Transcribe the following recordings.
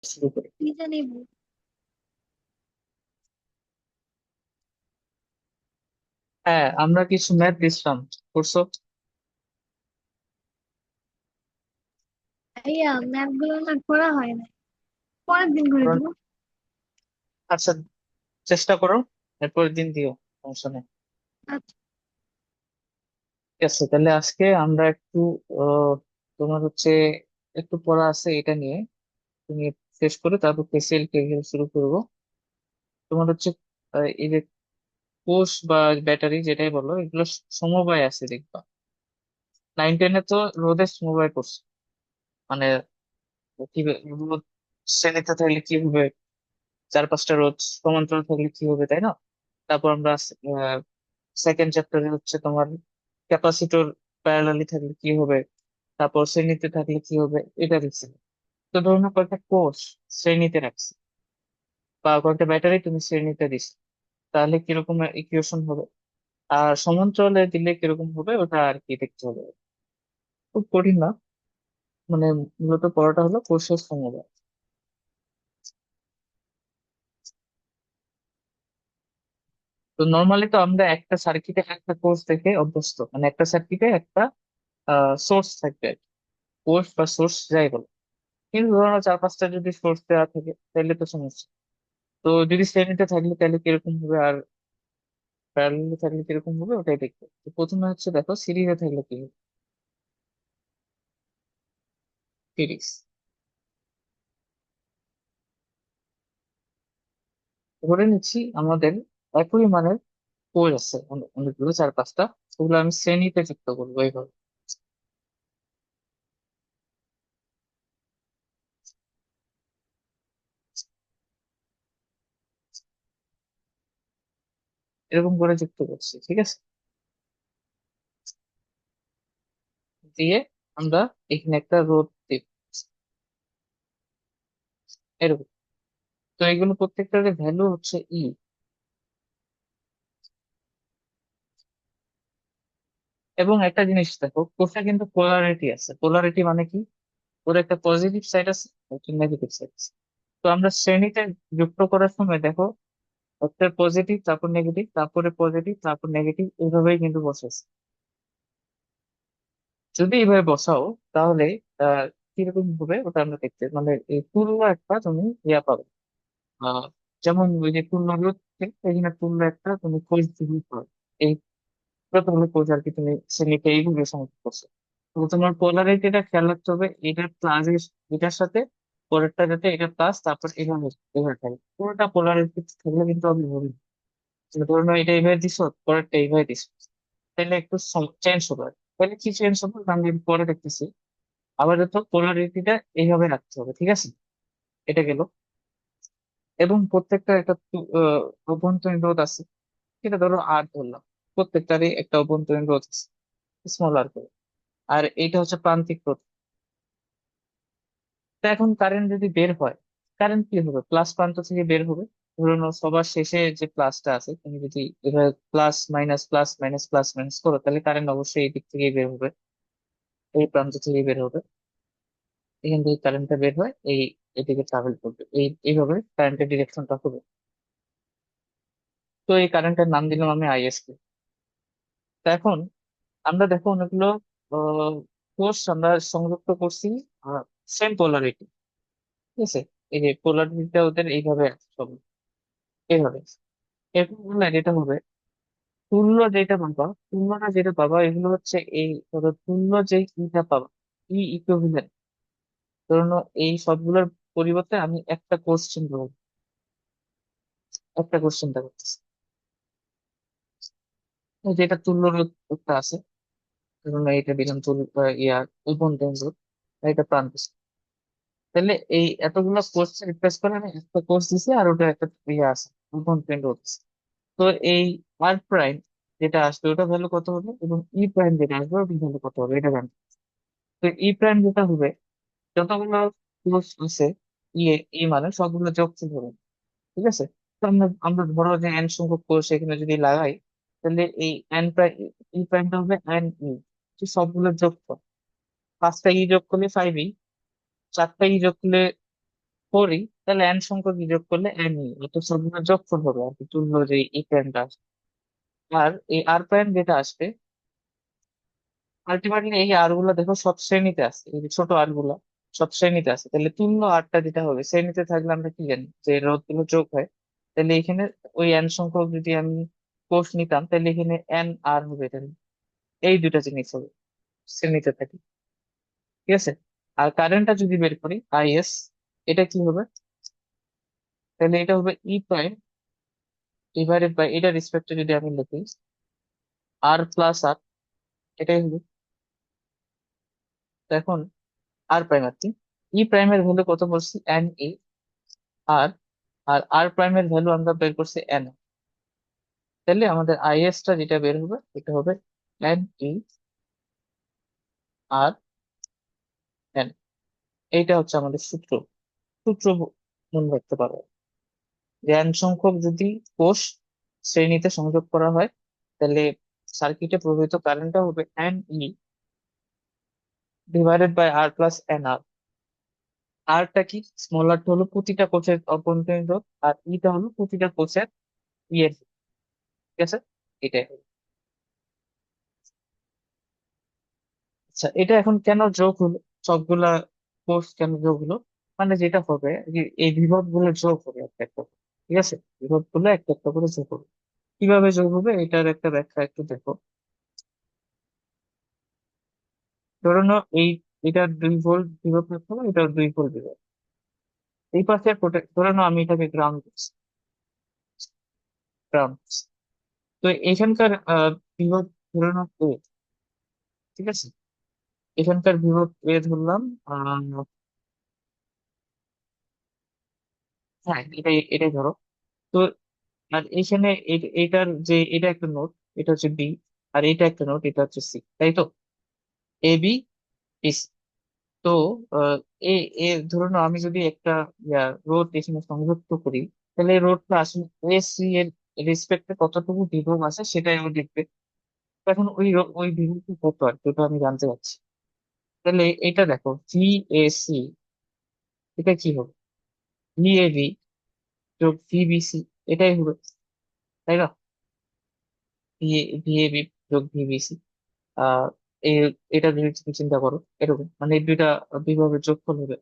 শুরু করি। কি জানি হ্যাঁ, আমরা কিছু ম্যাথ দিছিলাম, করছো? ভাইয়া, ম্যাথ গুলো না করা হয় না। পরের দিন করে কারণ দিব। আচ্ছা, চেষ্টা করো, এরপরের দিন দিও, সমস্যা নেই। আচ্ছা। ঠিক আছে, তাহলে আজকে আমরা একটু আহ, তোমার হচ্ছে একটু পড়া আছে এটা নিয়ে, তুমি শেষ করে তারপর কেসিএল কেভিএল শুরু করবো। তোমার হচ্ছে এই যে কোষ বা ব্যাটারি যেটাই বলো, এগুলো সমবায় আছে দেখবা। 9-10-এ তো রোধের সমবায় করছে, মানে কি রোধ শ্রেণীতে থাকলে কি হবে, 4-5টা রোধ সমান্তরাল থাকলে কি হবে, তাই না? তারপর আমরা সেকেন্ড চ্যাপ্টারে হচ্ছে তোমার ক্যাপাসিটর প্যারালালি থাকলে কি হবে, তারপর শ্রেণীতে থাকলে কি হবে, এটা দেখছি। তো ধরুন কয়েকটা কোষ শ্রেণীতে রাখছি, বা কয়েকটা ব্যাটারি তুমি শ্রেণীতে দিস, তাহলে কিরকম ইকুয়েশন হবে, আর সমান্তরালে দিলে কিরকম হবে, ওটা আর কি দেখতে হবে। খুব কঠিন না, মানে মূলত পড়াটা হলো কোষের সমবায়। তো নর্মালি তো আমরা একটা সার্কিটে একটা কোষ দেখে অভ্যস্ত, মানে একটা সার্কিটে একটা সোর্স থাকবে, কোষ বা সোর্স যাই বলো। কিন্তু ধরো 4-5টা যদি সোর্স দেওয়া থাকে তাহলে তো সমস্যা। তো যদি শ্রেণীতে থাকলে তাহলে কিরকম হবে, আর প্যারালালে থাকলে কিরকম হবে, ওটাই দেখবে। তো প্রথমে হচ্ছে দেখো সিরিজে থাকলে কি হবে। সিরিজ ধরে নিচ্ছি আমাদের একই মানের কোষ আছে, অনেকগুলো 4-5টা, ওগুলো আমি শ্রেণীতে যুক্ত করবো এইভাবে। এরকম করে যুক্ত করছি, ঠিক আছে। দিয়ে আমরা এখানে একটা রোধ দিব, এরকম। তো এগুলো প্রত্যেকটার ভ্যালু হচ্ছে ই। এবং একটা জিনিস দেখো, কোষে কিন্তু পোলারিটি আছে। পোলারিটি মানে কি, ওর একটা পজিটিভ সাইড আছে, একটা নেগেটিভ সাইড আছে। তো আমরা শ্রেণীতে যুক্ত করার সময় দেখো, একটা পজিটিভ তারপর নেগেটিভ তারপরে পজিটিভ তারপর নেগেটিভ, এইভাবেই কিন্তু বসেছে। যদি এইভাবে বসাও তাহলে আহ কিরকম হবে ওটা আমরা দেখতে, মানে এই তুল্য একটা তুমি ইয়া পাবে। আহ যেমন ওই যে তুল্য রোধ, এখানে তুল্য একটা তুমি খোঁজ দিবি পাবে। এই প্রথম খোঁজ আর কি, তুমি শ্রেণীতে এইভাবে সংযোগ করছো। তো তোমার পোলারিটিটা খেয়াল রাখতে হবে, এটা প্লাস এটার সাথে পরেরটা যাতে এটা প্লাস, তারপর এভাবে এভাবে থাকে, পুরোটা পোলারিটি থাকলে কিন্তু আমি বলি ধরুন এটা এইভাবে দিছো, পরেরটা এইভাবে দিছো, তাহলে একটু চেঞ্জ হবে। তাহলে কি চেঞ্জ হবে আমি পরে দেখতেছি। আবার তো পোলারিটিটা এইভাবে রাখতে হবে, ঠিক আছে। এটা গেল। এবং প্রত্যেকটা একটা অভ্যন্তরীণ রোধ আছে, সেটা ধরো আর ধরলাম, প্রত্যেকটারই একটা অভ্যন্তরীণ রোধ আছে, স্মল আর করে। আর এইটা হচ্ছে প্রান্তিক রোধ। তো এখন কারেন্ট যদি বের হয়, কারেন্ট কি হবে, প্লাস প্রান্ত থেকে বের হবে। ধরুন সবার শেষে যে প্লাসটা আছে, তুমি যদি এভাবে প্লাস মাইনাস প্লাস মাইনাস করো, তাহলে কারেন্ট অবশ্যই এই দিক থেকেই বের হবে, এই প্রান্ত থেকেই বের হবে। এখান থেকে কারেন্টটা বের হয়, এদিকে ট্রাভেল করবে, এইভাবে কারেন্টের ডিরেকশনটা হবে। তো এই কারেন্টের নাম দিলাম আমি আইএসকে। তো এখন আমরা দেখো অনেকগুলো কোর্স আমরা সংযুক্ত করছি, সেম পোলারিটি, ঠিক আছে। এই যে পোলারিটিটা ওদের এইভাবে আছে সব, এইভাবে। এরকম করলে যেটা হবে, তুল্যটা যেটা পাবা এগুলো হচ্ছে এই ধরো তুল্য যে ইটা পাবা, ইকুইভ্যালেন্ট। ধরুন এই সবগুলোর পরিবর্তে আমি একটা কোর্স চিন্তা করবো, একটা কোর্স চিন্তা করতেছি। এই যে এটা তুল্য রোধ একটা আছে, ধরুন এইটা দিলাম তুল্য ইয়ার অভ্যন্তরীণ রোধ, আর এটা প্রান্ত। তাহলে এই এতগুলো কোর্স রিপ্লেস করে আমি একটা কোর্স দিছি, আর ওটা একটা ইয়ে আছে, অভ্যন্তরীণ রোধ আছে। তো এই আর প্রাইম যেটা আসবে ওটা ভ্যালু কত হবে, এবং ই প্রাইম যেটা আসবে ওটা ভ্যালু কত হবে, এটা জানতে। তো ই প্রাইম যেটা হবে, যতগুলো কোর্স আছে, ই ই মানে সবগুলো যোগ করতে হবে, ঠিক আছে। তো আমরা ধরো যে এন সংখ্যক কোর্স এখানে যদি লাগাই, তাহলে এই এন প্রাইম, ই প্রাইমটা হবে এন ই, সবগুলো যোগ কর। 5টা ই যোগ করলে 5 ই, 4টা ই যোগ করলে করি, তাহলে এন সংখ্যক যোগ করলে এন ই, এটা সবগুলো যোগফল হবে আর কি, তুল্য যে ই প্রাইমটা আসবে। আর এই আর প্রাইম যেটা আসবে, আলটিমেটলি এই আর গুলা দেখো সব শ্রেণীতে আছে, এই যে ছোট আর গুলা সব শ্রেণীতে আছে, তাহলে তুল্য আরটা যেটা হবে শ্রেণীতে থাকলে আমরা কি জানি যে রোধ গুলো যোগ হয়। তাহলে এখানে ওই এন সংখ্যক যদি আমি কোষ নিতাম, তাহলে এখানে এন আর হবে, তাহলে এই দুটা জিনিস হবে শ্রেণীতে থাকে। ঠিক আছে। আর কারেন্টটা যদি বের করি আইএস, এটা কি হবে, তাহলে এটা হবে ই প্রাইম ডিভাইডেড বাই, এটা রেসপেক্টে যদি আমি লিখি আর প্লাস আর, এটাই হবে। তো এখন আর প্রাইম আর কি, ই প্রাইমের ভ্যালু কত বলছি এন ই আর, আর আর প্রাইমের ভ্যালু আমরা বের করছি এন। তাহলে আমাদের আইএস টা যেটা বের হবে এটা হবে এন ই আর এন। এইটা হচ্ছে আমাদের সূত্র। সূত্র মনে রাখতে পারো যে এন সংখ্যক যদি কোষ শ্রেণীতে সংযোগ করা হয়, তাহলে সার্কিটে প্রবাহিত কারেন্টটা হবে N E divided by R plus N R. আরটা কি, স্মল আরটা হলো প্রতিটা কোষের অভ্যন্তরীণ রোধ, আর ইটা হলো প্রতিটা কোষের ইয়ের রোধ। ঠিক আছে, এটাই হলো। আচ্ছা, এটা এখন কেন যোগ হলো, সবগুলা কোর্স কেন যোগ হলো, মানে যেটা হবে যে এই বিভব গুলো যোগ হবে একটা একটা করে। ঠিক আছে, বিভব গুলো একটা একটা করে যোগ হবে। কিভাবে যোগ হবে এটার একটা ব্যাখ্যা একটু দেখো। ধরে নাও এই, এটা 2 ভোল্ট বিভব রাখতে হবে, এটা 2 ভোল্ট বিভব। এই পাশে ধরে নাও আমি এটাকে গ্রাউন্ড করছি, গ্রাউন্ড। তো এখানকার বিভব ধরে নাও A, ঠিক আছে, এখানকার বিভব এ ধরলাম। হ্যাঁ, এটাই ধরো। তো আর এখানে এটার যে এটা একটা নোট, এটা হচ্ছে বি, আর এটা একটা নোট, এটা হচ্ছে সি, তাই তো, এ বি সি। তো আহ, এ এ ধরুন আমি যদি একটা রোড এখানে সংযুক্ত করি, তাহলে এই রোডটা আসলে এ সি এর রেসপেক্টে কতটুকু বিভব আছে সেটাই ও দেখবে। তো এখন ওই বিভবটা কত আর কি, ওটা আমি জানতে চাচ্ছি। তাহলে এটা দেখো ভি এ সি, এটা কি হবে, ভি এ বি যোগ ভি বি সি, এটাই হবে, তাই না, ভি এ বি যোগ ভি বি সি। আহ এই, এটা যদি তুমি চিন্তা করো এরকম, মানে এই দুইটা বিভাগের যোগফল হবে।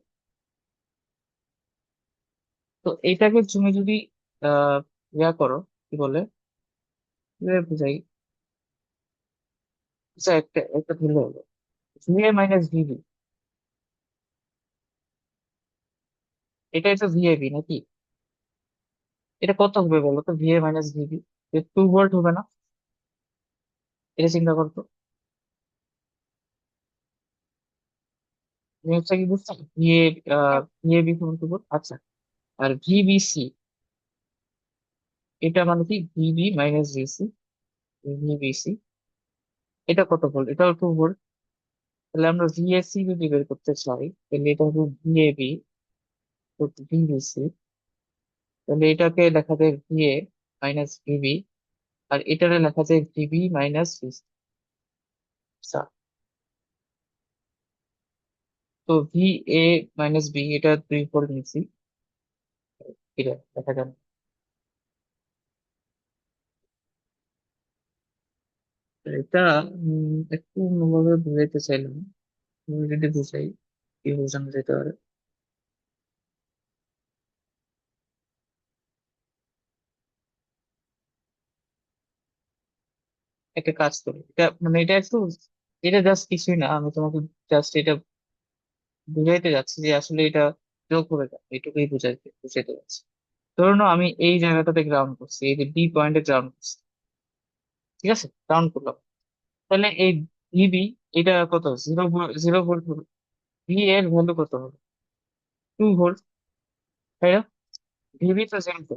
তো এইটাকে তুমি যদি আহ করো, কি বলে, কিভাবে বুঝাই, আচ্ছা একটা একটা ধরলে হলো ভি এ মাইনাস ভিবি, এটাই তো ভিএবি নাকি, এটা কত হবে বলো তো, V A minus VB, 2 volt হবে না, এটা চিন্তা করতো। তুমি হচ্ছে কি বুঝছো, ভিএ হ্যাঁ, ভিএবি সমান 2 ভোল্ট, আচ্ছা। আর ভিবিসি, এটা মানে কি ভিবি মাইনাস ভিসি, ভিবিসি, এটা কত ভোল্ট, এটাও 2 ভোল্ট। তাহলে আমরা ভিএসসি যদি বের করতে চাই, তাহলে এটা হবে ভিএবি ভিবিসি, তাহলে এটাকে লেখা যায় ভিএ মাইনাস ভিবি, আর এটারে লেখা যায় ভিবি মাইনাস ভিসি। আচ্ছা, তো ভি এ মাইনাস বি, এটা 2 ভোল্ট নিচ্ছি, এটা দেখা যাবে। এটা একটু অন্যভাবে বুঝাইতে চাইলাম, তুমি যদি বুঝাই কি বোঝানো যেতে পারে। একটা কাজ করি, এটা মানে এটা একটু, এটা জাস্ট কিছুই না, আমি তোমাকে জাস্ট এটা বুঝাইতে যাচ্ছি যে আসলে এটা যোগ হবে না, এটুকুই বুঝাইতে যাচ্ছি। ধরো না আমি এই জায়গাটাতে গ্রাউন্ড করছি, এই যে বি পয়েন্টে গ্রাউন্ড করছি, ঠিক আছে, গ্রাউন্ড করলাম। তাহলে এই ভিবি, এটা কত, 0 ভোল্ট হবে, ভি এর ভ্যালু কত হবে, 2 ভোল্ট, তাই না, ভিবি তো জানতো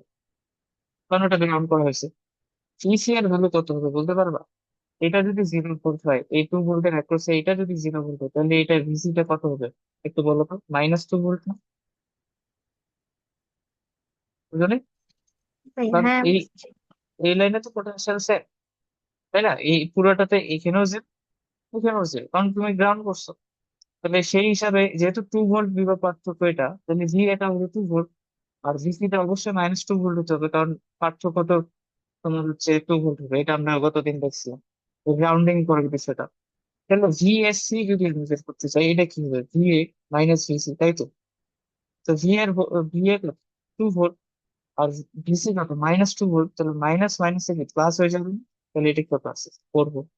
কারণ ওটা গ্রাউন্ড করা হয়েছে। ইসি এর ভ্যালু কত হবে বলতে পারবা, এটা যদি 0 ভোল্ট হয়, এই 2 ভোল্টের অ্যাক্রসে এটা যদি 0 ভোল্ট হয়, তাহলে এটা ভিসিটা কত হবে একটু বলো তো, -2 ভোল্ট না, বুঝলে, কারণ হ্যাঁ, এই বুঝছি। এই লাইনে তো পোটেনশিয়াল সেম, তাই না, এই পুরোটাতে এখানেও যে, এখানেও যে, কারণ তুমি গ্রাউন্ড করছো। তাহলে সেই হিসাবে যেহেতু 2 ভোল্ট বিভব পার্থক্য এটা, তাহলে ভি এটা হবে 2 ভোল্ট, আর ভিসি টা অবশ্যই -2 ভোল্ট হতে হবে, কারণ পার্থক্য তো তোমার হচ্ছে 2 ভোল্ট হবে, এটা আমরা গতদিন দেখছিলাম। গ্রাউন্ডিং করে বিষয়টা। তাহলে ভিএসসি যদি আমি বের করতে চাই, এটা কি হবে? ভিএ মাইনাস ভিসি, তাই তো? তো ভি এর 2 ভোল্ট, আর ভিসি কত? -2 ভোল্ট, তাহলে মাইনাস মাইনাসে কি প্লাস হয়ে যাবে না? তাহলে এটা কত আছে? 4 ভোল্ট।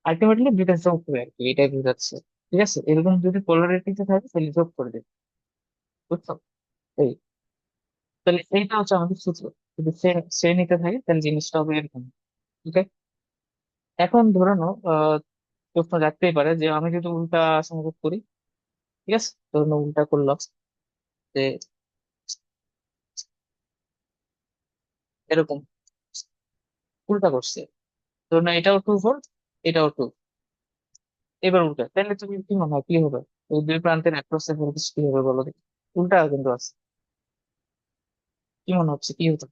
আলটিমেটলি দুইটা যোগ হবে আর কি, এটাই বোঝাচ্ছে। ঠিক আছে, এরকম যদি পোলারিটিতে থাকে তাহলে যোগ করে দেবে। বুঝছো? এই, তাহলে এইটা হচ্ছে আমাদের সূত্র। যদি শ্রেণীতে থাকে তাহলে জিনিসটা হবে এরকম। ওকে। এখন ধরে নাও প্রশ্ন রাখতেই পারে যে আমি যদি উল্টা সংযোগ করি। ঠিক আছে, ধরে নাও উল্টা করলাম, যে এরকম উল্টা করছে, ধরে নাও এটাও 2 ভোল্ট, এটাও 2। এবার উল্টা, তাহলে তুমি কি মনে হয় কি হবে? এই দুই প্রান্তের অ্যাক্রস ভোল্টেজ কি হবে বলো দেখি? উল্টা কিন্তু আছে। কি মনে হচ্ছে কি হতো?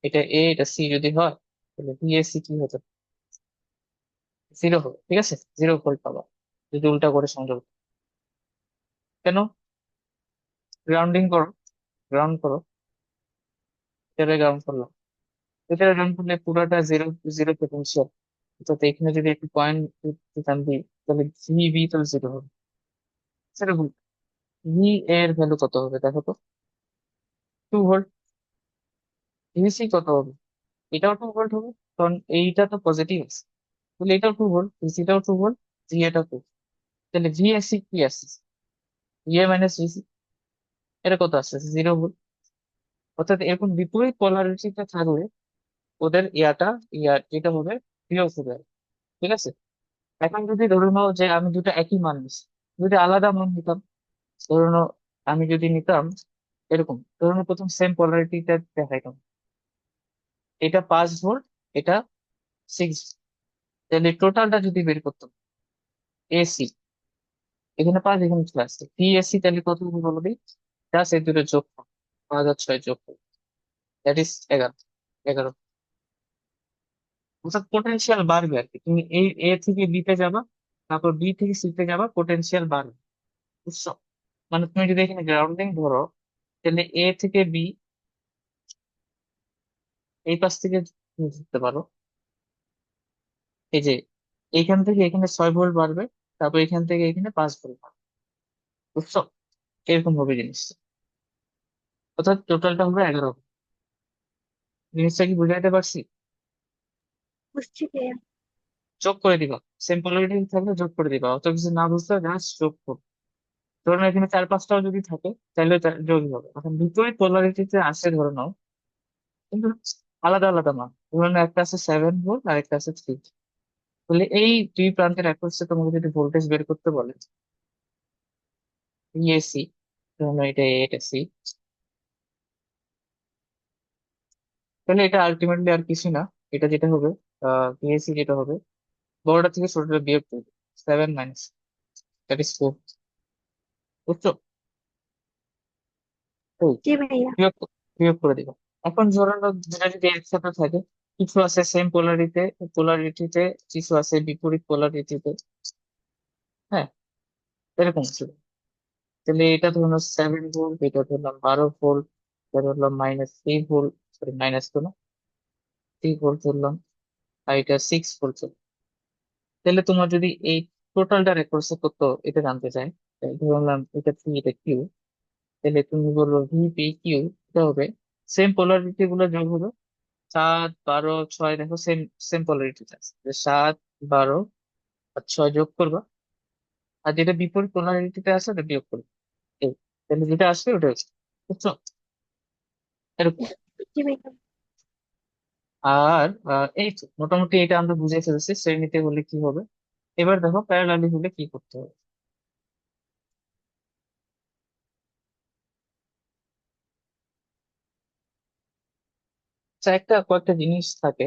এটা এ, এটা সি যদি হয়, তাহলে ভিএসসি কি হতো? 0 হবে। ঠিক আছে, 0 ভোল্ট পাবা যদি উল্টা করে সংযোগ। কেন? গ্রাউন্ডিং করো, গ্রাউন্ড করো, এটা গ্রাউন্ড করলাম। এটা গ্রাউন্ড করলে পুরোটা জিরো, জিরো পটেনশিয়াল। তো এখানে যদি একটু পয়েন্ট দিতাম দিই, তাহলে ভি তো 0 হবে। সেরকম ভি এর ভ্যালু কত হবে দেখো তো? 2 ভোল্ট। ভিসি কত হবে? এটাও 2 ভোল্ট হবে, কারণ এইটা তো পজিটিভ আছে। তাহলে এটাও 2 ভোল্ট, ভিসিটাও 2 ভোল্ট, জি এটাও 2। তাহলে ভিএসসি কি আসছে? ভিএ মাইনাস ভিসি, এটা কত আসছে? 0 ভোল্ট। অর্থাৎ এরকম বিপরীত পোলারিটিতে থাকলে ওদের যেটা হবে বিয়োগ হবে। ঠিক আছে। এখন যদি ধরে নাও যে আমি দুটো একই মান নিচ্ছি, যদি আলাদা মান নিতাম, ধরে নাও আমি যদি নিতাম এরকম, ধরে নাও প্রথম সেম পোলারিটিটা দেখাইতাম, এটা 5 ভোল্ট, এটা 6। তাহলে টোটালটা যদি বের করতাম, এসি এখানে 5, এখানে চলে আসছে পিএসসি, তাহলে কত হবে বলো দিই? জাস্ট এই দুটো যোগ করো, 5 আর 6 যোগ করো, দ্যাট ইজ 11। 11। অর্থাৎ পোটেনশিয়াল বাড়বে আর কি, তুমি এই এ থেকে বি তে যাবা, তারপর বি থেকে সি তে যাবা, পোটেনশিয়াল বাড়বে। বুঝছো? মানে তুমি যদি এখানে গ্রাউন্ডিং ধরো, তাহলে এ থেকে বি এই পাশ থেকে তুমি ধরতে পারো, এই যে এইখান থেকে এখানে 6 ভোল্ট বাড়বে, তারপর এখান থেকে এখানে 5 ভোল্ট বাড়বে। বুঝছো? এরকম হবে জিনিসটা। অর্থাৎ টোটালটা হবে 11। জিনিসটা কি বুঝাইতে পারছি? বুঝছি ভাইয়া। যোগ করে দিবা, সেম পোলারিটি থাকলে যোগ করে দিবা, অত কিছু না বুঝতে জাস্ট যোগ করো। ধরো না এখানে 4-5টাও যদি থাকে, তাহলে যোগই হবে। এখন বিপরীত পোলারিটিতে আসে ধরে নাও, কিন্তু আলাদা আলাদা মান। ধরে নাও একটা আছে 7 ভোল্ট আর একটা আছে 3। তাহলে এই দুই প্রান্তের অ্যাক্রসে তোমাকে যদি ভোল্টেজ বের করতে বলে, এসি, ধরো না এটা এ, এটা সি, তাহলে এটা আলটিমেটলি আর কিছু না। এটা যেটা হবে, ভিএসি যেটা হবে, বড়টা থেকে ছোটটা বিয়োগ করবে, 7 - দ্যাট ইজ 4। বুঝছো? এই জি ভাইয়া। বিয়োগ বিয়োগ করে দিবা। এখন ধরো না দুটা যদি একসাথে থাকে, কিছু আছে সেম পোলারিটিতে, কিছু আছে বিপরীত পোলারিটিতে। হ্যাঁ, এরকম ছিল। তাহলে এটা ধরলাম 7 ভোল্ট, এটা ধরলাম 12 ভোল্ট, এটা ধরলাম -3 ভোল্ট, সরি মাইনাস তো না, 3 ভোল্ট ধরলাম, আর এটা 6 ভোল্ট। তাহলে তোমার যদি এই টোটালটা রেকর্ডস করতো এটা জানতে চাই, তাহলে ধরলাম এটা পি, এটা কিউ, তাহলে তুমি বলবো ভিপি কিউ, এটা হবে সেম পোলারিটি গুলো যোগ হবে। 7, 12, 6, দেখো সেম সেম পোলারিটি আছে, 7, 12 আর 6 যোগ করবা, আর যেটা বিপরীত পোলারিটিতে আছে ওটা বিয়োগ করবে। এই, তাহলে যেটা আসবে ওটা হচ্ছে। বুঝছো? এরকম। জি ভাইয়া। আর এই তো মোটামুটি এটা আমরা বুঝে ফেলছি শ্রেণীতে হলে কি হবে। এবার দেখো প্যারালালি হলে কি করতে হবে। আচ্ছা, কয়েকটা জিনিস থাকে।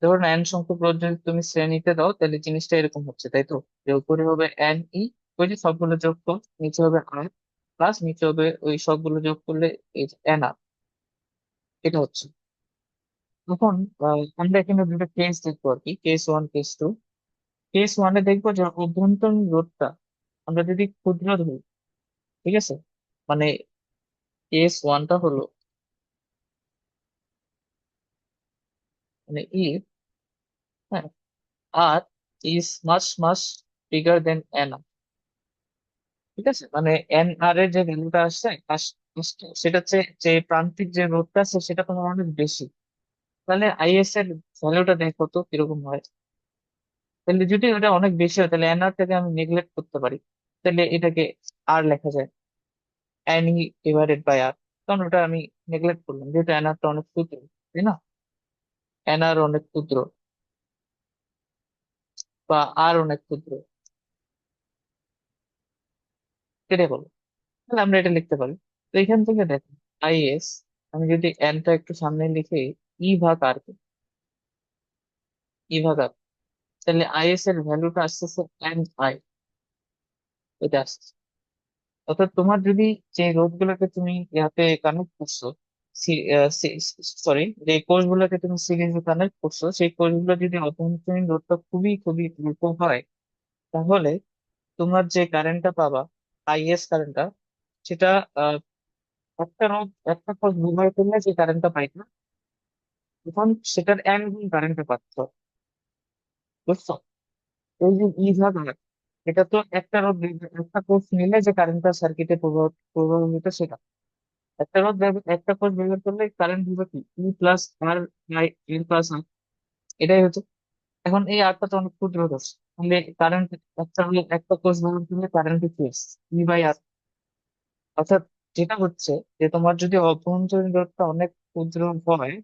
ধরুন এন সংখ্যক রোধ যদি তুমি শ্রেণীতে দাও, তাহলে জিনিসটা এরকম হচ্ছে, তাই তো? যে উপরে হবে এন ই, ওই যে সবগুলো যোগ কর, নিচে হবে আর, প্লাস নিচে হবে ওই সবগুলো যোগ করলে এই এন আর, এটা হচ্ছে। এখন আমরা এখানে দুটো কেস দেখবো আর কি, কেস 1, কেস 2। কেস ওয়ানে দেখবো যে অভ্যন্তরীণ রোধটা আমরা যদি ক্ষুদ্র ধরি, ঠিক আছে, মানে কেস ওয়ানটা হলো, মানে ইফ, হ্যাঁ, R is much much bigger than N, ঠিক আছে, মানে এন আর এর যে ভ্যালুটা আসছে সেটা হচ্ছে যে প্রান্তিক যে রোধটা আছে সেটা তোমার অনেক বেশি, তাহলে আইএস এর ভ্যালুটা দেখো তো কিরকম হয়। তাহলে যদি ওটা অনেক বেশি হয় তাহলে এন আর টাকে আমি নেগলেক্ট করতে পারি, তাহলে এটাকে আর লেখা যায় এন ই ডিভাইডেড বাই আর, কারণ ওটা আমি নেগলেক্ট করলাম যেহেতু এন আরটা অনেক ক্ষুদ্র, তাই না, এন আর অনেক ক্ষুদ্র বা আর অনেক ক্ষুদ্র, সেটাই বলো, তাহলে আমরা এটা লিখতে পারি। তো এখান থেকে দেখো আইএস, আমি যদি এনটা একটু সামনে লিখে ই ভাগ আর কে, ই ভাগ আর, তাহলে আইএস এর ভ্যালুটা আসতেছে এন আই, এটা আসছে। অর্থাৎ তোমার যদি যে রোধ গুলোকে তুমি ইয়াতে কানেক্ট করছো, সরি, যে কোষগুলোকে তুমি সিরিজে কানেক্ট করছো সেই কোষগুলো যদি অভ্যন্তরীণ রোধটা খুবই খুবই অল্প হয়, তাহলে তোমার যে কারেন্টটা পাবা, আইএস কারেন্টটা, সেটা আহ, একটা রোধ একটা কোষ ব্যবহার করলে যে কারেন্টটা পাইতো, তখন সেটার এন গুণ কারেন্টটা পাচ্ছ, বুঝছো। এই যে ই ভাগ আর, এটা তো একটা রোধ একটা কোষ নিলে যে কারেন্টটা সার্কিটে প্রভাবিত সেটা, একটা রোধ একটা কোষ ব্যবহার করলে কারেন্ট হবে কি E plus R by N plus R, এটাই হচ্ছে। এখন এই আরটা তো অনেক ক্ষুদ্র কোষ, তাহলে কারেন্ট একটা কোষ ব্যবহার করলে কারেন্ট কি আসছে ই বাই আর। অর্থাৎ যেটা হচ্ছে যে তোমার যদি অভ্যন্তরীণ রোধটা অনেক ক্ষুদ্র হয়,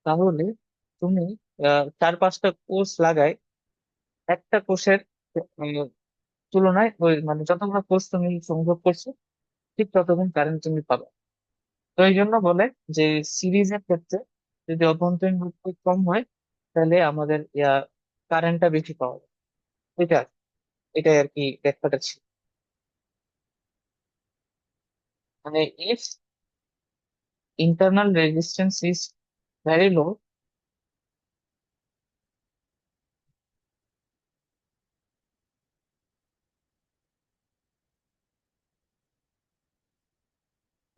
তাহলে তুমি চার পাঁচটা কোষ লাগায় একটা কোষের আহ, তুলনায় ওই মানে যতগুলো কোষ তুমি সংযোগ করছো ঠিক ততক্ষণ কারেন্ট তুমি পাবে। তো এই জন্য বলে যে সিরিজের ক্ষেত্রে যদি অভ্যন্তরীণ রোধ কম হয় তাহলে আমাদের কারেন্টটা বেশি পাওয়া যায়, এটা এটাই আর কি ব্যাখ্যাটা ছিল। মানে if internal resistance is very low,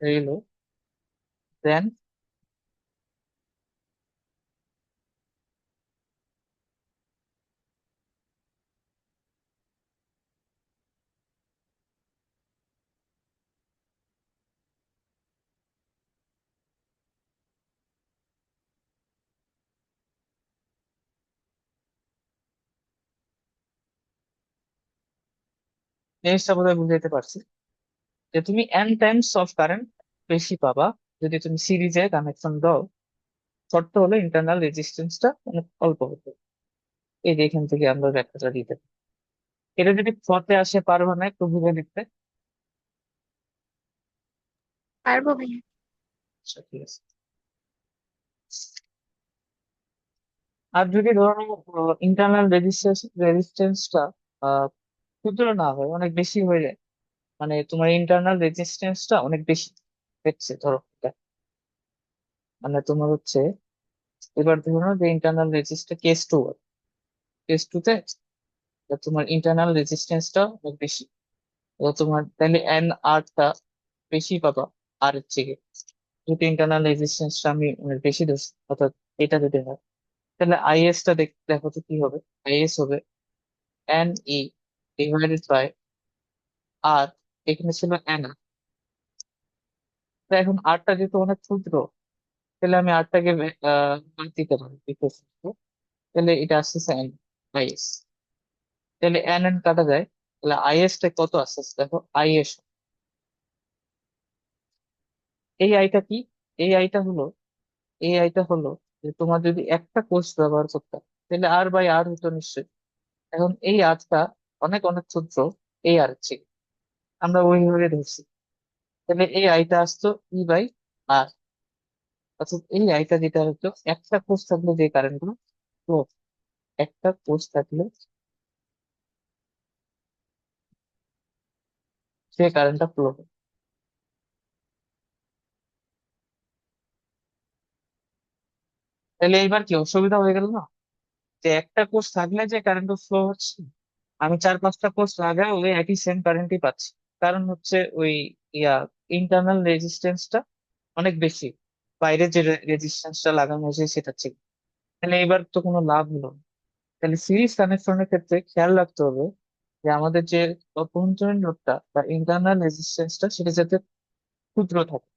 very low, then জিনিসটা বোধহয় বুঝাইতে পারছি যে তুমি এন টাইমস অফ কারেন্ট বেশি পাবা যদি তুমি সিরিজে কানেকশন দাও, শর্ত হলো ইন্টারনাল রেজিস্ট্যান্সটা অনেক অল্প হতো। এই যে এখান থেকে আমরা ব্যাখ্যাটা দিতে পারি। এটা যদি ফতে আসে পারবে না একটু ভেবে দেখতে। পারবো ভাইয়া। আচ্ছা, ঠিক আছে। আর যদি ধরো ইন্টারনাল রেজিস্ট্যান্সটা ক্ষুদ্র না হয় অনেক বেশি হয়ে যায়, মানে তোমার ইন্টারনাল রেজিস্ট্যান্সটা অনেক বেশি হচ্ছে ধরো এটা, মানে তোমার হচ্ছে এবার ধরো যে ইন্টারনাল রেজিস্ট্যান্স কেস টু তে তোমার ইন্টারনাল রেজিস্ট্যান্সটা অনেক বেশি, তো তোমার তাহলে এন আরটা বেশি পাবা আর এর থেকে, যদি ইন্টারনাল রেজিস্ট্যান্সটা আমি অনেক বেশি ধরছি, অর্থাৎ এটা যদি হয়, তাহলে আইএস টা দেখো তো কি হবে। আইএস হবে এন ই ডিভাইডেড বাই আর, এখানে ছিল এন আর, তো এখন আরটা যেহেতু অনেক ক্ষুদ্র, তাহলে আমি আরটাকে বাদ দিতে পারি because তাহলে এটা আসতেছে এন আইএস, তাহলে এন এন কাটা যায়, তাহলে আইএস টা কত আসছে দেখো আইএস, এই আইটা কি, এই আইটা হলো এই আইটা হলো যে তোমার যদি একটা কোর্স ব্যবহার করতে হয়, তাহলে আর বাই আর হতো নিশ্চয়ই। এখন এই আরটা অনেক অনেক ক্ষুদ্র এই আর চেয়ে, আমরা ওইভাবে ধরছি, তাহলে এই আইটা আসতো ই বাই আর, অর্থাৎ এই আইটা যেটা হতো একটা কোর্স থাকলে যে কারেন্ট গুলো flow, একটা কোর্স থাকলে সে কারেন্টটা ফ্লো হবে। তাহলে এইবার কি অসুবিধা হয়ে গেল না? যে একটা কোর্স থাকলে যে কারেন্ট ফ্লো হচ্ছে, আমি 4-5টা কোর্স লাগাই ওই একই সেম কারেন্টই পাচ্ছি। কারণ হচ্ছে ওই ইয়া ইন্টারনাল রেজিস্ট্যান্সটা অনেক বেশি, বাইরে যে রেজিস্ট্যান্সটা লাগানো হয়েছে সেটা ঠিক। তাহলে এবার তো কোনো লাভ হলো না। তাহলে সিরিজ কানেকশনের ক্ষেত্রে খেয়াল রাখতে হবে যে আমাদের যে অভ্যন্তরীণ লোডটা বা ইন্টারনাল রেজিস্ট্যান্সটা সেটা যাতে ক্ষুদ্র থাকে।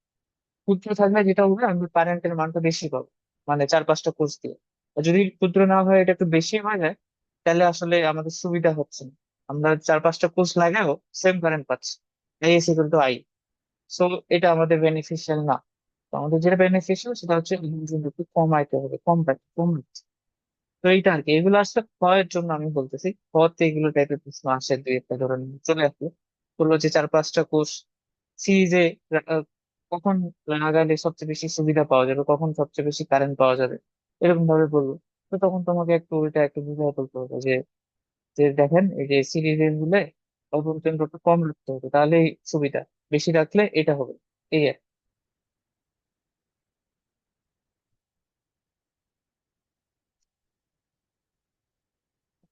ক্ষুদ্র থাকলে যেটা হবে আমি কারেন্টের মানটা বেশি পাবো, মানে 4-5টা কোর্স দিয়ে। আর যদি ক্ষুদ্র না হয়, এটা একটু বেশি হয়ে যায়, তাহলে আসলে আমাদের সুবিধা হচ্ছে না। আমরা 4-5টা কোর্স লাগাও সেম কারেন্ট পাচ্ছি, এই S equal to I. So এটা আমাদের বেনিফিশিয়াল না। তো আমাদের যেটা বেনিফিশিয়াল সেটা হচ্ছে ইনভলিউশন একটু কমাইতে হবে, কম রাখতে। তো এইটা আর কি, এগুলো আসলে ক্ষয়ের জন্য আমি বলতেছি, ক্ষতে এগুলো টাইপের প্রশ্ন আসে, দুই একটা ধরে নিয়ে চলে আসলো। বললো যে 4-5টা কোর্স সিরিজে কখন লাগালে সবচেয়ে বেশি সুবিধা পাওয়া যাবে, কখন সবচেয়ে বেশি কারেন্ট পাওয়া যাবে, এরকম ভাবে বলবো। তো তখন তোমাকে একটু ওইটা একটু বুঝাই বলতে হবে যে যে দেখেন এই যে সিরিজের গুলো অভ্যন্তরীণ একটু কম রাখতে হবে, তাহলেই সুবিধা, বেশি রাখলে এটা হবে। এই আর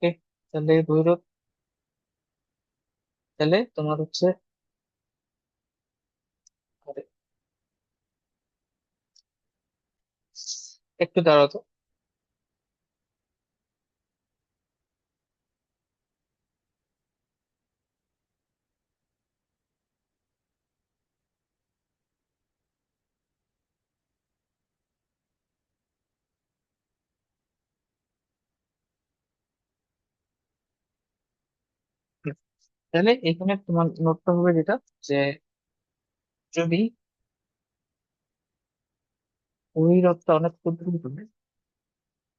কি। তাহলে ভৈরব, তাহলে তোমার হচ্ছে, আরে, একটু দাঁড়াও তো। তাহলে এখানে তোমার নোটটা হবে যেটা, যে যদি বহিরতটা অনেক ক্ষুদ্র হবে,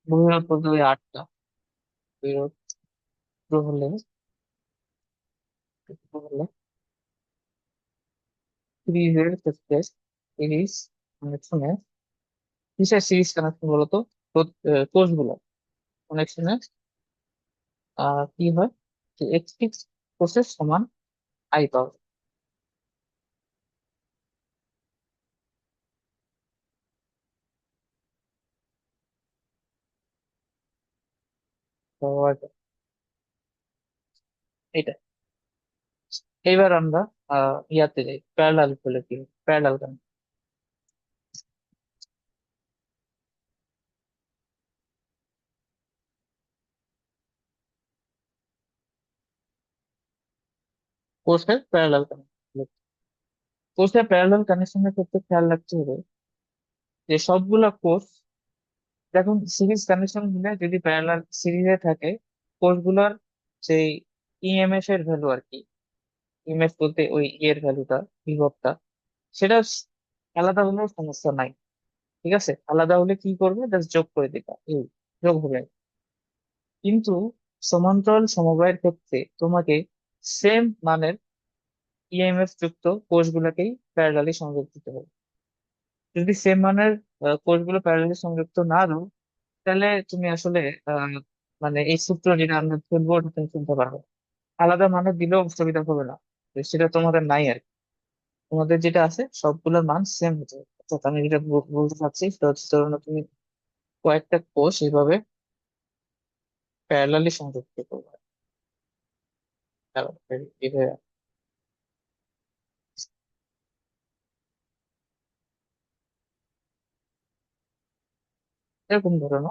বহিরত বলতে ওই 8টা, বহিরত হলে হলে সিরিজের ক্ষেত্রে, সিরিজ কানেকশনে, কিসের সিরিজ কানেকশন বলতো, কোষগুলো কানেকশনে কি হয়, যে একটি কোষের সমান আই পাওয়া যায়। এটা এইবার আমরা ইয়াতে যাই, প্যারালাল বলে কি, প্যারালাল কানেকশন। কোষের প্যারালাল কানেকশন, কোষের প্যারালাল কানেকশনের ক্ষেত্রে খেয়াল রাখতে হবে যে সবগুলা কোষ, দেখুন সিরিজ কানেকশন হলে যদি প্যারালাল সিরিজে থাকে, কোষগুলোর যে ইএমএফ এর ভ্যালু আর কি, ইএমএফ বলতে ওই এর ভ্যালুটা, বিভবটা, সেটা আলাদা হলেও সমস্যা নাই। ঠিক আছে, আলাদা হলে কি করবে, জাস্ট যোগ করে দিবা, এই যোগ হবে। কিন্তু সমান্তরাল সমবায়ের ক্ষেত্রে তোমাকে সেম মানের ইএমএফ যুক্ত কোষগুলোকেই প্যারালালি সংযোগ দিতে হবে। যদি সেম মানের কোষগুলো প্যারালালি সংযুক্ত না দাও, তাহলে তুমি আসলে আহ, মানে এই সূত্র যেটা আমরা তুলবো ওটা তুমি তুলতে পারবে না। আলাদা মানে দিলেও অসুবিধা হবে না, তো সেটা তোমাদের নাই আর কি। তোমাদের যেটা আছে সবগুলোর মান সেম হতে হবে। অর্থাৎ আমি যেটা বলতে চাচ্ছি সেটা হচ্ছে, ধরো না তুমি কয়েকটা কোষ এইভাবে প্যারালালি সংযুক্ত করবে, এইভাবে এরকম ধরো না।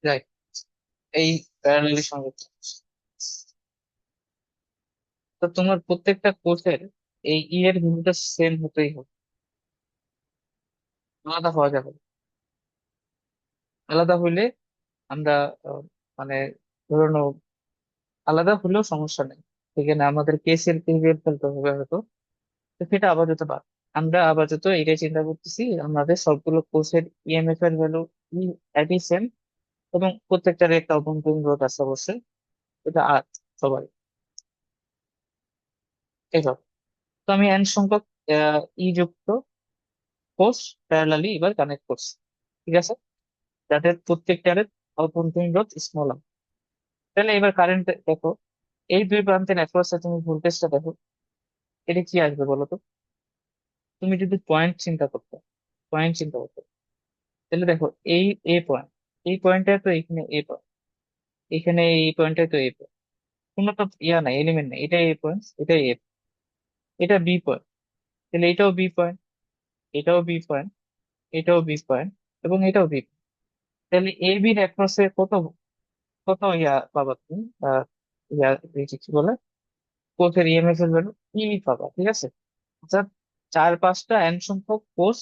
রাইট, এই প্যারালালি সংযুক্ত। তো তোমার প্রত্যেকটা কোষের এই ই এর ভ্যালুটা সেম হতেই হবে, আলাদা হওয়া যাবে না। আলাদা হইলে আমরা আহ, মানে ধরে নাও, আলাদা হলেও সমস্যা নেই, সেখানে আমাদের কেসিএল কেভিএল ফেলতে হবে হয়তো, তো সেটা আপাতত বাদ। আমরা আপাতত এটাই চিন্তা করতেছি, আমাদের সবগুলো কোষের ইএমএফ এর ভ্যালু একই সেম, এবং প্রত্যেকটার একটা অভ্যন্তরীণ রোধ আছে অবশ্যই। এটা আর সবাই এবার। তো আমি এন সংখ্যক ই যুক্ত কোষ প্যারালালি এবার কানেক্ট করছি, ঠিক আছে, যাদের প্রত্যেকটার অভ্যন্তরীণ রোধ স্মল আর। তাহলে এবার কারেন্ট দেখো, এই দুই প্রান্তের অ্যাক্রসে তুমি ভোল্টেজটা দেখো, এটা কি আসবে বলো তো? তুমি যদি পয়েন্ট চিন্তা করতে, তাহলে দেখো এই এ পয়েন্ট, এই পয়েন্টটা তো এখানে এ পয়েন্ট, এখানে এই পয়েন্টটা তো এ পয়েন্ট, কোনো তো ইয়া নাই, এলিমেন্ট নাই, এটা এ পয়েন্ট, এটা এ, এটা বি পয়েন্ট, তাহলে এটাও বি পয়েন্ট, এটাও বি পয়েন্ট, এটাও বি পয়েন্ট, এবং এটাও বি। তাহলে এ বির অ্যাক্রসে কত কত ইয়া পাবা তুমি, ইয়া, এই যে কি বলে, কোষের ইএমএফ এর ভ্যালু ই পাবা, ঠিক আছে। অর্থাৎ চার পাঁচটা এন সংখ্যক কোষ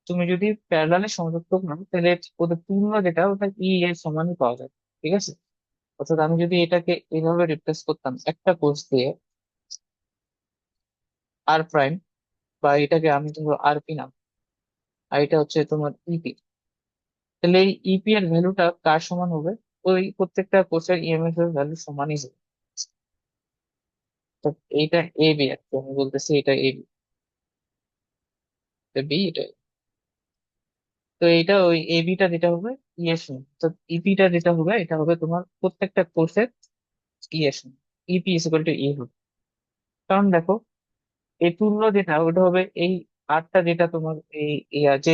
তুমি যদি প্যারালালে সংযুক্ত করো, তাহলে ওদের তুল্য যেটা ওটা ই এর সমানই পাওয়া যায়, ঠিক আছে। অর্থাৎ আমি যদি এটাকে এইভাবে রিপ্লেস করতাম একটা কোষ দিয়ে, আর প্রাইম, বা এটাকে আমি ধরো আর পি নাম, আর এটা হচ্ছে তোমার ইপি, তাহলে এই ইপি এর ভ্যালুটা কার সমান হবে? ওই প্রত্যেকটা কোষের ইএমএফ এর ভ্যালু সমানই হবে। তো এইটা এ বি, আর কি আমি বলতেছি এটা এ বি, বি এটা A। তো এইটা ওই এ বিটা যেটা হবে ই এর সমান, তো ইপিটা যেটা হবে এটা হবে তোমার প্রত্যেকটা কোষের ই এর সমান, ইপি ইজ ইকুয়াল টু ই হবে। কারণ দেখো এই তুল্য যেটা ওটা হবে এই আরটা যেটা তোমার এই যে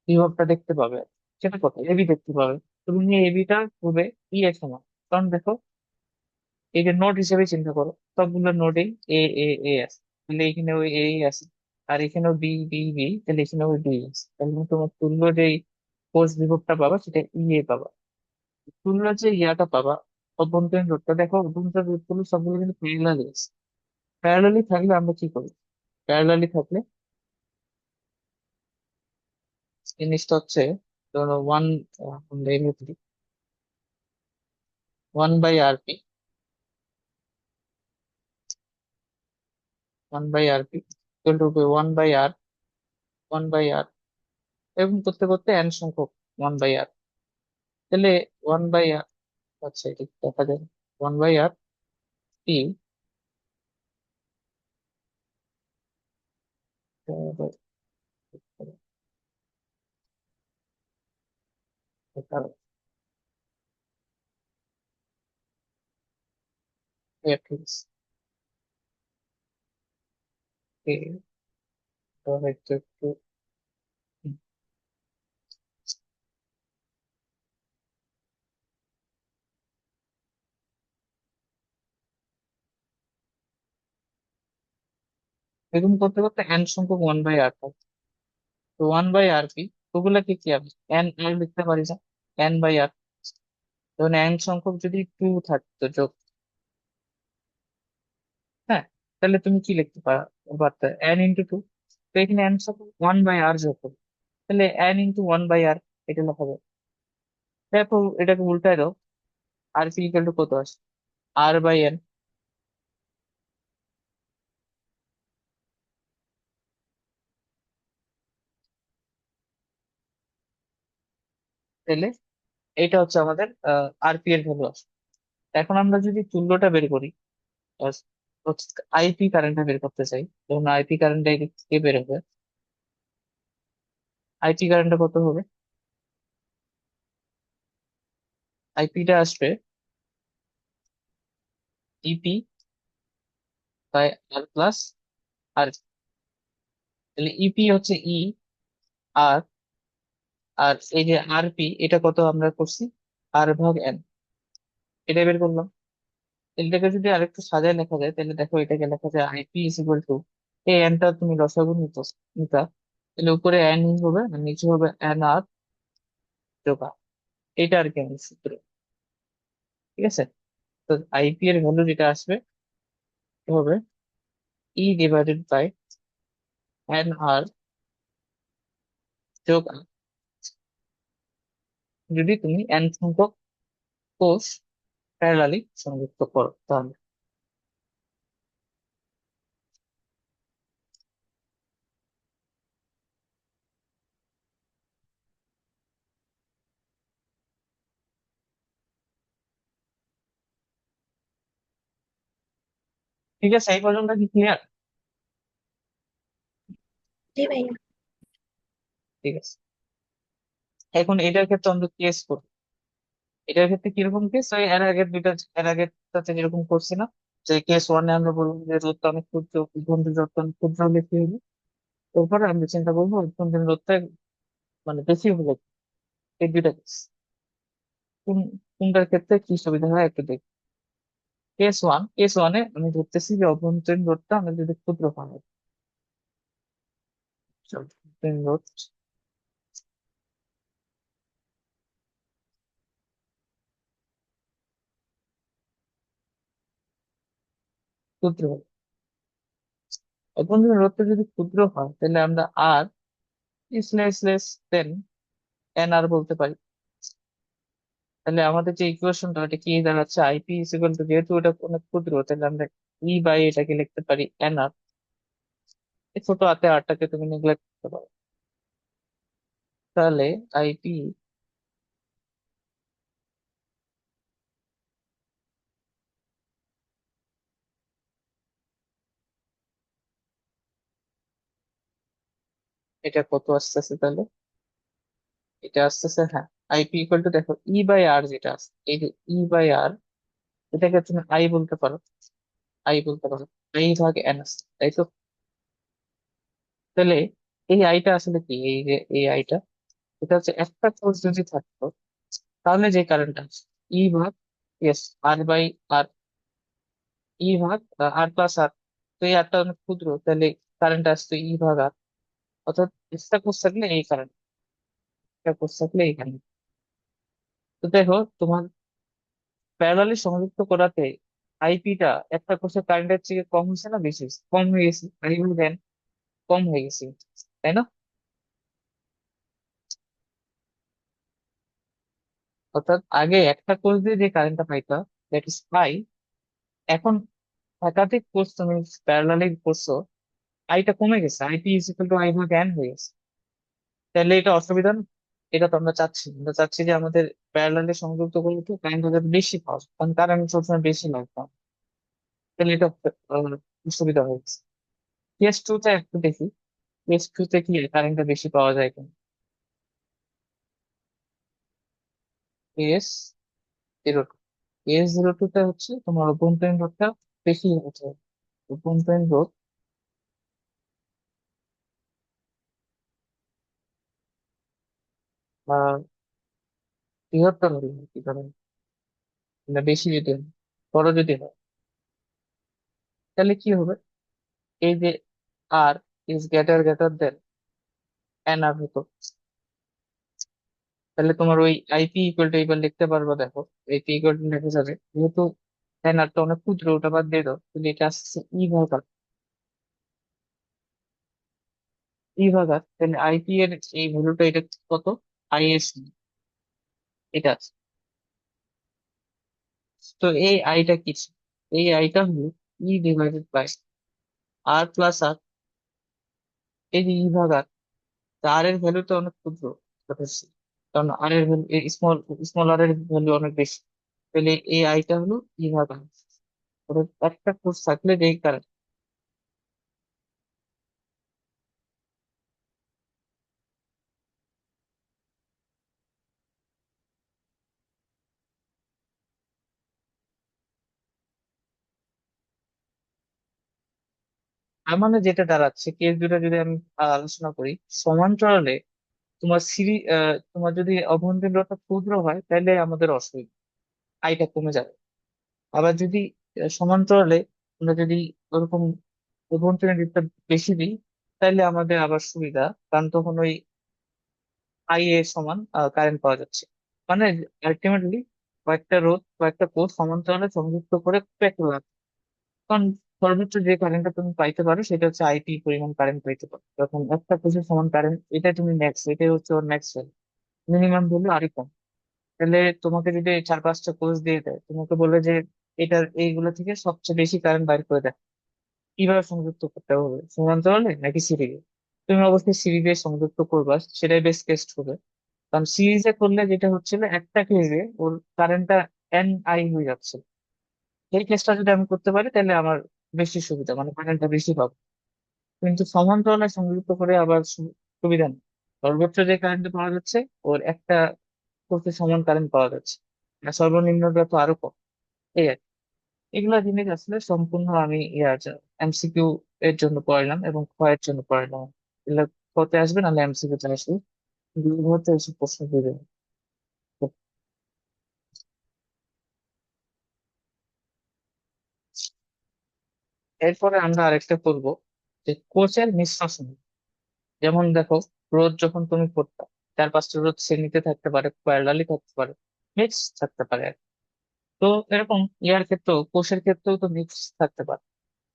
বিভবটা দেখতে পাবে, সেটা কোথায়? এবি দেখতে পাবে। তুমি এবিটা হবে ই এর সমান। কারণ দেখো এই যে নোড হিসেবে চিন্তা করো, সবগুলো নোডেই এ এ এ আছে, তাহলে এখানে ওই এ আছে, আর এখানেও বি বি বি, তাহলে এখানে ওই বি আছে, তাহলে তোমার তুল্য যে কোষ বিভবটা পাবা সেটা ই এ পাবা। তুল্য যে ইয়াটা পাবা, অভ্যন্তরীণ রোধটা দেখো, অভ্যন্তরীণ রোধগুলো সবগুলো কিন্তু প্যারালালি আছে। প্যারালালি থাকলে আমরা কি করি? প্যারালালি থাকলে জিনিসটা হচ্ছে, ধরো one, one by R P, one by R P equal to one by R, one by R, এরকম করতে করতে এন সংখ্যক ওয়ান বাই আর। তাহলে ওয়ান বাই আর, আচ্ছা এটা দেখা যায়, ওয়ান বাই আর পি, একটু এরকম করতে করতে এন সংখ্যক ওয়ান বাই আর থাকে। তো ওয়ান বাই আর পি, ওগুলাকে কি আমি এন আর লিখতে পারি না, এন বাই আর। ধরুন এন সংখ্যক যদি টু থাকতো যোগ, হ্যাঁ, তাহলে তুমি কি লিখতে পারতে এন ইন্টু টু। তো এখানে এন সংখ্যক ওয়ান বাই আর যোগ হবে, তাহলে এন ইন্টু ওয়ান বাই আর, এটা লেখা হবে। দেখো এটাকে উল্টায় দাও, আর পি ইকুয়াল টু কত আসে, আর বাই এন। তাহলে এটা হচ্ছে আমাদের আর পি এর ভ্যালু আসে। এখন আমরা যদি তুল্যটা বের করি, আইপি কারেন্টটা বের করতে চাই, তখন আইপি কারেন্টটা এদিক থেকে বের হবে। আইপি কারেন্টটা কত হবে? আইপিটা আসবে ইপি বাই আর প্লাস আর। তাহলে ইপি হচ্ছে ই আর, আর এই যে আর পি এটা কত আমরা করছি, আর ভাগ এন, এটা বের করলাম। এটাকে যদি আরেকটু সাজায় লেখা যায়, তাহলে দেখো এটাকে লেখা যায় আইপি ইজ ইকুয়াল টু, এই এনটা তুমি লসাগু নিতা, তাহলে উপরে এন হবে আর নিচে হবে এন আর যোগ আর। এটা আর কি আমাদের সূত্র, ঠিক আছে। তো আইপি এর ভ্যালু যেটা আসবে এটা হবে ই ডিভাইডেড বাই এন আর যোগ আর, যদি তুমি এন সংখ্যক কোষ প্যারালালি সংযুক্ত করো তাহলে। ঠিক আছে, এই পর্যন্ত কি ক্লিয়ার? জি ভাইয়া। ঠিক আছে, এখন এটার ক্ষেত্রে আমরা কেস করি। এটার ক্ষেত্রে কিরকম কেস, ওই এর আগের দুইটা, এর আগেরটাতে যেরকম করছি না, যে কেস ওয়ানে আমরা বলবো যে রোদটা অনেক ক্ষুদ্র, অভ্যন্তরীণ রোদটা অনেক ক্ষুদ্র হলে কি হবে, এরপরে আমরা চিন্তা করবো অভ্যন্তরীণ রোদটা মানে বেশি হলে কি। এই দুইটা কেস, কোন কোনটার ক্ষেত্রে কি সুবিধা হয় একটু দেখি। কেস ওয়ানে আমি ধরতেছি যে অভ্যন্তরীণ রোদটা আমরা যদি ক্ষুদ্র হয়, অভ্যন্তরীণ রোদ ক্ষুদ্র হয়, অভ্যন্তরীণ রোদটা যদি ক্ষুদ্র হয় তাহলে আমরা আর ইস লেস দেন এন আর বলতে পারি। তাহলে আমাদের যে ইকুয়েশনটা ওটা কি দাঁড়াচ্ছে, আইপি ইকুয়াল টু, যেহেতু ওটা অনেক ক্ষুদ্র তাহলে আমরা ই বাই এটাকে লিখতে পারি এন আর। এই ছোট হাতে আরটাকে তুমি নেগলেক্ট করতে পারো। তাহলে আইপি, এটা কত আসতেছে তাহলে, এটা আসতেছে, হ্যাঁ, আইপি ইকুয়াল টু, দেখো ই বাই আর যেটা আছে, এই যে ই বাই আর, এটাকে তুমি আই বলতে পারো, আই বলতে পারো, আই ভাগ এন আছে, তাই তো? তাহলে এই আইটা আসলে কি, এই যে এই আইটা, এটা হচ্ছে একটা কোর্স যদি থাকতো তাহলে যে কারেন্ট আছে ই ভাগ, ইয়েস, আর বাই আর, ই ভাগ আর প্লাস আর, তো এই আরটা অনেক ক্ষুদ্র তাহলে কারেন্ট আসতো ই ভাগ আর, অর্থাৎ এক্সট্রা কোর্স থাকলে এই কারেন্ট, এক্সট্রা কোর্স থাকলে এই কারেন্ট। তো দেখো তোমার প্যারালালি সংযুক্ত করাতে আইপিটা একটা কোর্সের কারেন্টের থেকে কম হয়েছে না বেশি হয়েছে? কম হয়ে গেছে, আই দেন কম হয়ে গেছে, তাই না? অর্থাৎ আগে একটা কোর্স দিয়ে যে কারেন্টটা পাইতা, দ্যাট ইজ আই, এখন একাধিক কোর্স তুমি প্যারালালি করছো, আইটা কমে গেছে, IP is equal to I ভাগ এন হয়ে গেছে। তাহলে এটা অসুবিধা না? এটা তো আমরা চাচ্ছি, আমরা চাচ্ছি যে আমাদের প্যারালালি সংযুক্ত করলে তো কারেন্ট যাতে বেশি পাওয়া যায়, কারণ কারেন্ট সবসময় বেশি লাগবে। তাহলে এটা আহ, সুবিধা হয়েছে। কেস টু তে একটু দেখি, কেস টু তে কি কারেন্টটা বেশি পাওয়া যায় কিনা। Case zero two, case zero two তে হচ্ছে তোমার অভ্যন্তরীণ রোধটা বেশি হচ্ছে, অভ্যন্তরীণ রোধ আহ বৃহত্তর হলে কি ধরেন, মানে বেশি যদি হয়, বড় যদি হয়, তাহলে কি হবে, এই যে আর ইজ গ্রেটার দেন এন আর হতো, তাহলে তোমার ওই আইপি ইকুয়াল টু এবার লিখতে পারবো, দেখো আইপি ইকুয়াল টু লেখা যাবে, যেহেতু এন আর টা অনেক ক্ষুদ্র, ওটা বাদ দিয়ে দাও, কিন্তু এটা আসছে ই ভাগ আর, ই ভাগ আর, তাহলে আইপি এর এই ভ্যালুটা এটা কত, আই এস, এটা আছে। তো এই আইটা কি ছিল? এই আইটা হলো E divided by R plus R, এই যে ই ভাগ আর, আর এর ভ্যালুটা অনেক ক্ষুদ্র, যথেষ্ট। কারণ আর এর ভ্যালু, স্মল, স্মল আর এর ভ্যালু অনেক বেশি। তাহলে এই আইটা হলো ই ভাগ আর, একটা কোর্স থাকলে যেই কারণে। তার মানে যেটা দাঁড়াচ্ছে, কেস দুটা যদি আমি আলোচনা করি, সমান্তরালে তোমার তোমার যদি অভ্যন্তরীণ রোধটা ক্ষুদ্র হয় তাহলে আমাদের অসুবিধা, আইটা কমে যাবে। আবার যদি সমান্তরালে আমরা যদি ওরকম অভ্যন্তরীণ দিকটা বেশি দিই, তাহলে আমাদের আবার সুবিধা, কারণ তখন ওই আই এর সমান কারেন্ট পাওয়া যাচ্ছে। মানে আলটিমেটলি কয়েকটা রোধ, কয়েকটা কোষ সমান্তরালে সংযুক্ত করে পেতে হবে। কারণ সর্বোচ্চ যে কারেন্টটা তুমি পাইতে পারো সেটা হচ্ছে আইপি পরিমাণ কারেন্ট পাইতে পারো, যখন একটা কোষের সমান কারেন্ট, এটা তুমি ম্যাক্স, এটাই হচ্ছে ওর ম্যাক্স, মিনিমাম ভ্যালু আরই কম। তাহলে তোমাকে যদি চার পাঁচটা কোর্স দিয়ে দেয়, তোমাকে বলে যে এটার এইগুলো থেকে সবচেয়ে বেশি কারেন্ট বাইর করে দেয়, কিভাবে সংযুক্ত করতে হবে, সমান্তরালে নাকি সিরিজে? তুমি অবশ্যই সিরিজে সংযুক্ত করবা, সেটাই বেস্ট কেস হবে। কারণ সিরিজে করলে যেটা হচ্ছিল, একটা কেসে ওর কারেন্টটা এন আই হয়ে যাচ্ছে, এই কেসটা যদি আমি করতে পারি তাহলে আমার বেশি সুবিধা, মানে কারেন্টটা বেশি পাবো। কিন্তু সমান্তরালে সংযুক্ত করে আবার সুবিধা নেই। সর্বোচ্চ যে কারেন্ট পাওয়া যাচ্ছে ওর একটা করতে সমান কারেন্ট পাওয়া যাচ্ছে, আর সর্বনিম্নটা তো আরো কম। এই আর কি। এগুলা জিনিস আসলে সম্পূর্ণ আমি এমসিকিউ এর জন্য পড়াইলাম এবং ক্ষয়ের জন্য পড়াইলাম। এগুলা কতে আসবে, নাহলে এমসিকিউ তে আসবে, দুর্ঘটে এসে প্রশ্ন দিবে। তো এরপরে আমরা আরেকটা করব, যে কোষের নিঃশ্বাসন। যেমন দেখো, রোদ যখন তুমি পড়তা, চার পাঁচটা রোদ শ্রেণীতে থাকতে পারে, প্যারালালি থাকতে পারে, মিক্স থাকতে পারে আর কি। তো এরকম ইয়ার ক্ষেত্রেও, কোষের ক্ষেত্রেও তো মিক্স থাকতে পারে।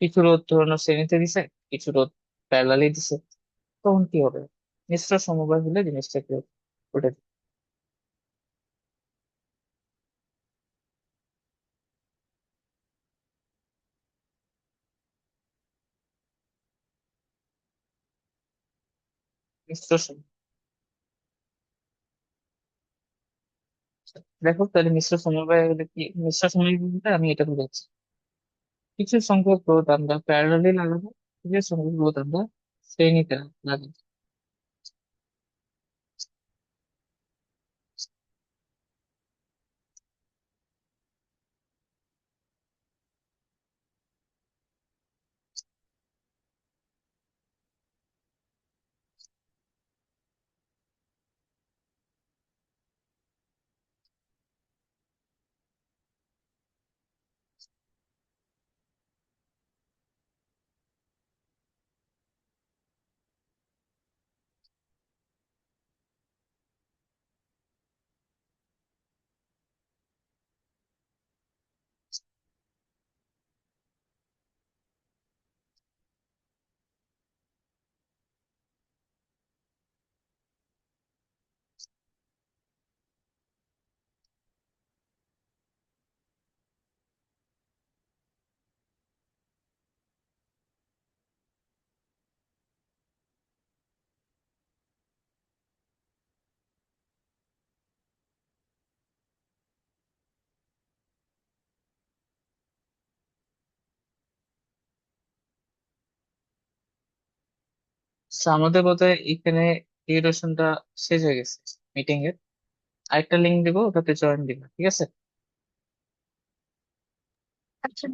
কিছু রোদ ধরুন শ্রেণীতে দিছে, কিছু রোদ প্যারালালি দিছে। তখন কি হবে? মিশ্র সমবায় হলে জিনিসটা কি হবে? ওটা মিশ্র দেখো তাহলে মিশ্র সমবায় হলে কি, মিশ্র সমবায় বলতে আমি এটা বুঝাচ্ছি, কিছু সংখ্যক রোধ আমরা প্যারালালি লাগাবো, কিছু সংখ্যক রোধ আমরা শ্রেণীতে লাগাবো। So, আমাদের বোধহয় এখানে ডিউরেশনটা শেষ হয়ে গেছে মিটিং এর। আরেকটা লিঙ্ক দিব, ওটাতে জয়েন দিবা, ঠিক আছে? আচ্ছা।